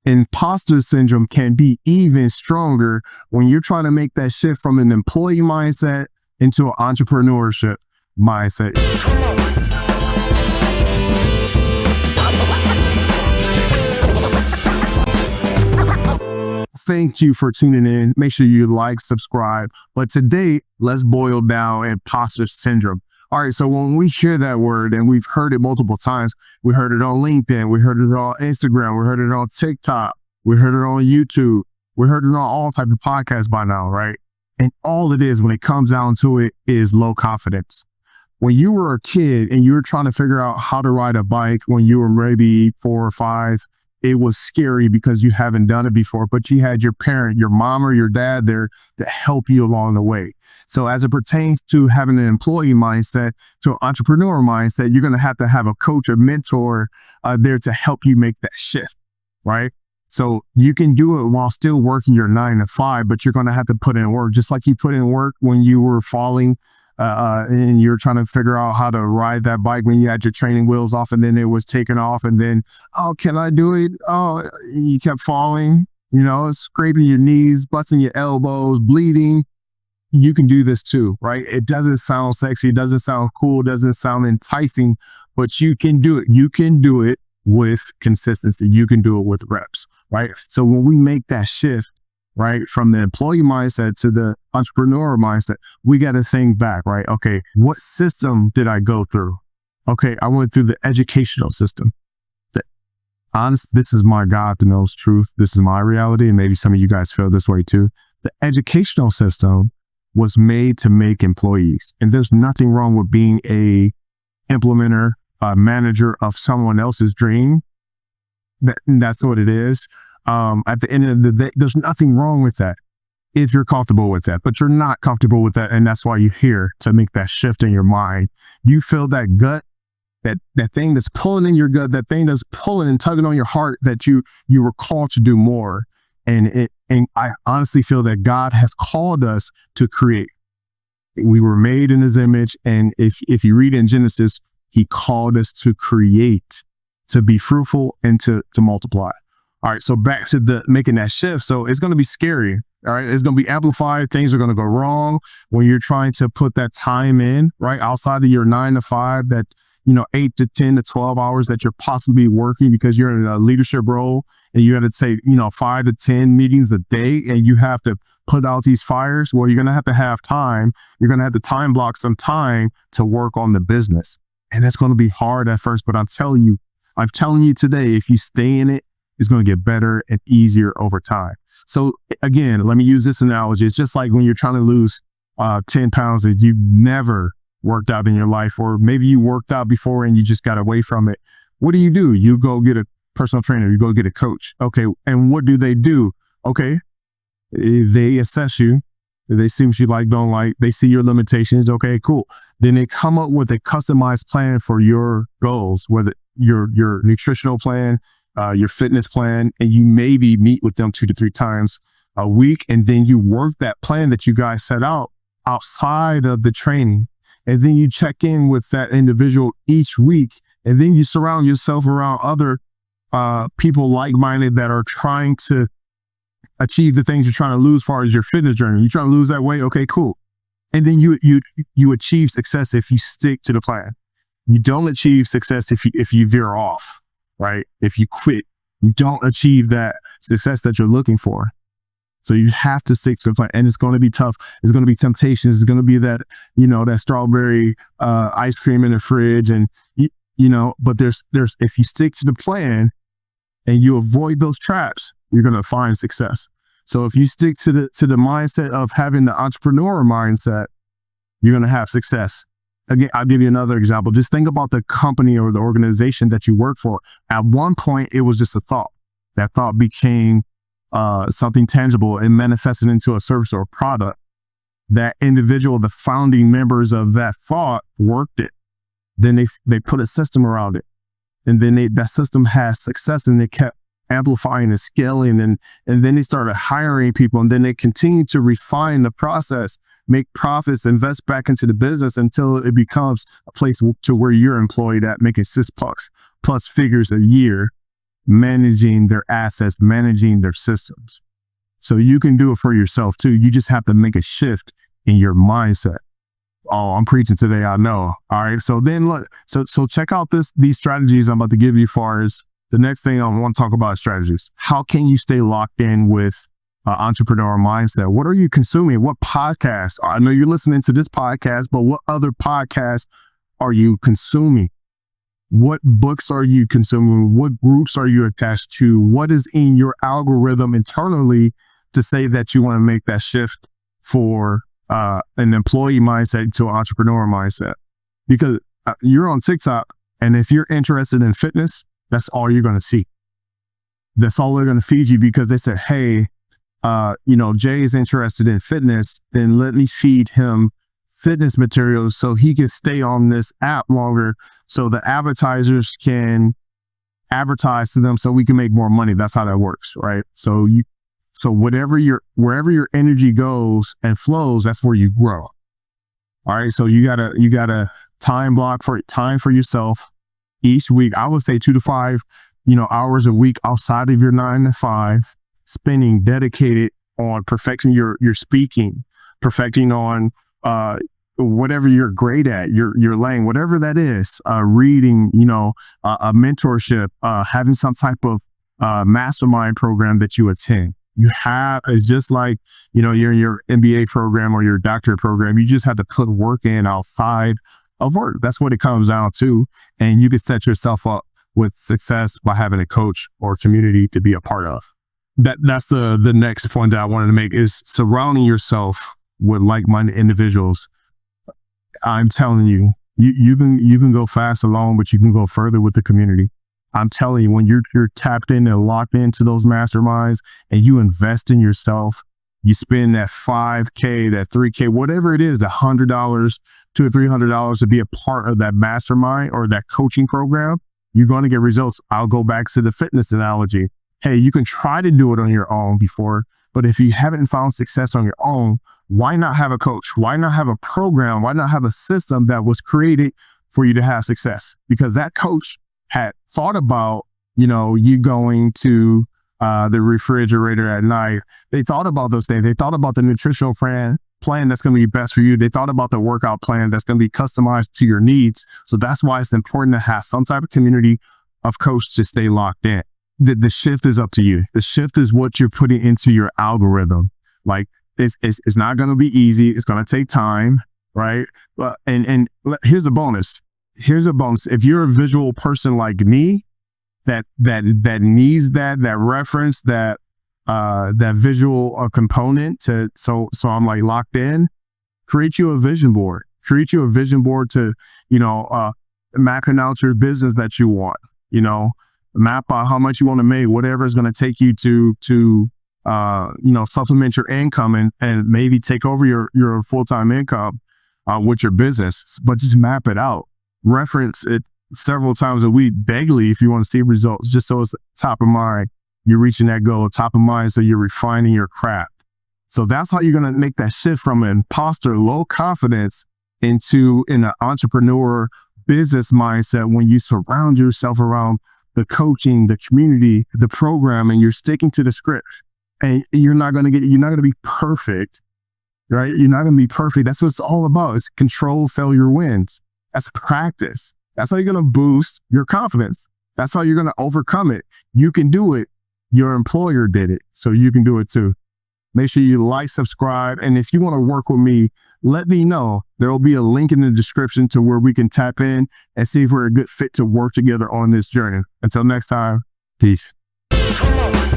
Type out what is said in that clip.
Imposter syndrome can be even stronger when you're trying to make that shift from an employee mindset into an entrepreneurship mindset. Thank you for tuning in. Make sure you like, subscribe. But today, let's boil down imposter syndrome. All right, so when we hear that word, and we've heard it multiple times, we heard it on LinkedIn, we heard it on Instagram, we heard it on TikTok, we heard it on YouTube, we heard it on all types of podcasts by now, right? And all it is when it comes down to it is low confidence. When you were a kid and you were trying to figure out how to ride a bike when you were maybe 4 or 5, it was scary because you haven't done it before, but you had your parent, your mom or your dad there to help you along the way. So as it pertains to having an employee mindset to an entrepreneur mindset, you're going to have a coach or mentor there to help you make that shift, right? So you can do it while still working your 9 to 5, but you're going to have to put in work, just like you put in work when you were falling and you're trying to figure out how to ride that bike when you had your training wheels off and then it was taken off and then, oh, can I do it? Oh, you kept falling, scraping your knees, busting your elbows, bleeding. You can do this too, right? It doesn't sound sexy. It doesn't sound cool. It doesn't sound enticing, but you can do it. You can do it with consistency. You can do it with reps, right? So when we make that shift, right, from the employee mindset to the entrepreneur mindset, we got to think back, right? Okay, what system did I go through? Okay, I went through the educational system. This is my God to know's truth. This is my reality. And maybe some of you guys feel this way too. The educational system was made to make employees. And there's nothing wrong with being a implementer, a manager of someone else's dream. That's what it is. At the end of the day, there's nothing wrong with that if you're comfortable with that, but you're not comfortable with that. And that's why you're here, to make that shift in your mind. You feel that gut, that thing that's pulling in your gut, that thing that's pulling and tugging on your heart, that you were called to do more. And I honestly feel that God has called us to create. We were made in his image. And if you read in Genesis, he called us to create, to be fruitful and to multiply. All right, so back to making that shift. So it's going to be scary. All right, it's going to be amplified. Things are going to go wrong when you're trying to put that time in, right? Outside of your 9 to 5, that, 8 to 10 to 12 hours that you're possibly working because you're in a leadership role and you have to take, 5 to 10 meetings a day and you have to put out these fires. Well, you're going to have time. You're going to have to time block some time to work on the business. And it's going to be hard at first, but I'm telling you today, if you stay in it, it's going to get better and easier over time. So again, let me use this analogy. It's just like when you're trying to lose 10 pounds that you've never worked out in your life, or maybe you worked out before and you just got away from it. What do? You go get a personal trainer, you go get a coach. Okay. And what do? Okay. They assess you. They see what you like, don't like. They see your limitations. Okay, cool. Then they come up with a customized plan for your goals, whether your nutritional plan, your fitness plan, and you maybe meet with them 2 to 3 times a week. And then you work that plan that you guys set out outside of the training. And then you check in with that individual each week. And then you surround yourself around other people like-minded that are trying to achieve the things you're trying to lose as far as your fitness journey. You're trying to lose that weight. Okay, cool. And then you achieve success if you stick to the plan. You don't achieve success if you veer off. Right? If you quit, you don't achieve that success that you're looking for. So you have to stick to the plan, and it's going to be tough. It's going to be temptations. It's going to be that, that strawberry ice cream in the fridge, and but there's if you stick to the plan and you avoid those traps, you're going to find success. So if you stick to the mindset of having the entrepreneur mindset, you're going to have success. Again, I'll give you another example. Just think about the company or the organization that you work for. At one point, it was just a thought. That thought became something tangible and manifested into a service or a product. That individual, the founding members of that thought, worked it. Then they put a system around it. And then that system has success, and they kept amplifying and scaling, and then they started hiring people, and then they continued to refine the process, make profits, invest back into the business until it becomes a place to where you're employed at, making 6+ plus figures a year. managing their assets, managing their systems. So you can do it for yourself too. You just have to make a shift in your mindset. Oh, I'm preaching today, I know. All right. So then look, so check out these strategies I'm about to give you as far as the next thing I want to talk about is strategies. How can you stay locked in with entrepreneur mindset? What are you consuming? What podcasts? I know you're listening to this podcast, but what other podcasts are you consuming? What books are you consuming? What groups are you attached to? What is in your algorithm internally to say that you want to make that shift for an employee mindset to an entrepreneur mindset? Because you're on TikTok, and if you're interested in fitness, that's all you're going to see. That's all they're going to feed you, because they said, hey, Jay is interested in fitness, then let me feed him fitness materials so he can stay on this app longer, so the advertisers can advertise to them so we can make more money. That's how that works, right? So wherever your energy goes and flows, that's where you grow. All right. So you gotta time block time for yourself each week. I would say 2 to 5, hours a week outside of your 9 to 5, spending dedicated on perfecting your speaking, perfecting on whatever you're great at, your lane, whatever that is, reading, a mentorship, having some type of mastermind program that you attend. It's just like, you're in your MBA program or your doctorate program. You just have to put work in outside of work. That's what it comes down to. And you can set yourself up with success by having a coach or community to be a part of. That's the next point that I wanted to make, is surrounding yourself with like-minded individuals. I'm telling you, you can go fast alone, but you can go further with the community. I'm telling you, when you're tapped in and locked into those masterminds and you invest in yourself, you spend that $5K, that $3K, whatever it is, the $100, $200 or $300 to be a part of that mastermind or that coaching program, you're going to get results. I'll go back to the fitness analogy. Hey, you can try to do it on your own before, but if you haven't found success on your own, why not have a coach? Why not have a program? Why not have a system that was created for you to have success? Because that coach had thought about, you going to the refrigerator at night. They thought about those things. They thought about the nutritional plan that's going to be best for you. They thought about the workout plan that's going to be customized to your needs. So that's why it's important to have some type of community of coach to stay locked in. The shift is up to you. The shift is what you're putting into your algorithm. Like it's not going to be easy. It's going to take time, right? And here's a bonus. If you're a visual person like me, that needs that reference, that visual component so I'm like locked in, create you a vision board. Create you a vision board to, mapping out your business that you want, map out how much you want to make, whatever is going to take you to supplement your income and maybe take over your full-time income with your business, but just map it out. Reference it several times a week, daily, if you want to see results, just so it's top of mind. You're reaching that goal, top of mind, so you're refining your craft. So that's how you're going to make that shift from an imposter, low confidence into an entrepreneur business mindset, when you surround yourself around the coaching, the community, the program, and you're sticking to the script. And you're not going to be perfect, right? You're not going to be perfect. That's what it's all about. It's control, failure wins. That's practice. That's how you're going to boost your confidence. That's how you're going to overcome it. You can do it. Your employer did it, so you can do it too. Make sure you like, subscribe, and if you want to work with me, let me know. There will be a link in the description to where we can tap in and see if we're a good fit to work together on this journey. Until next time, peace. Come on.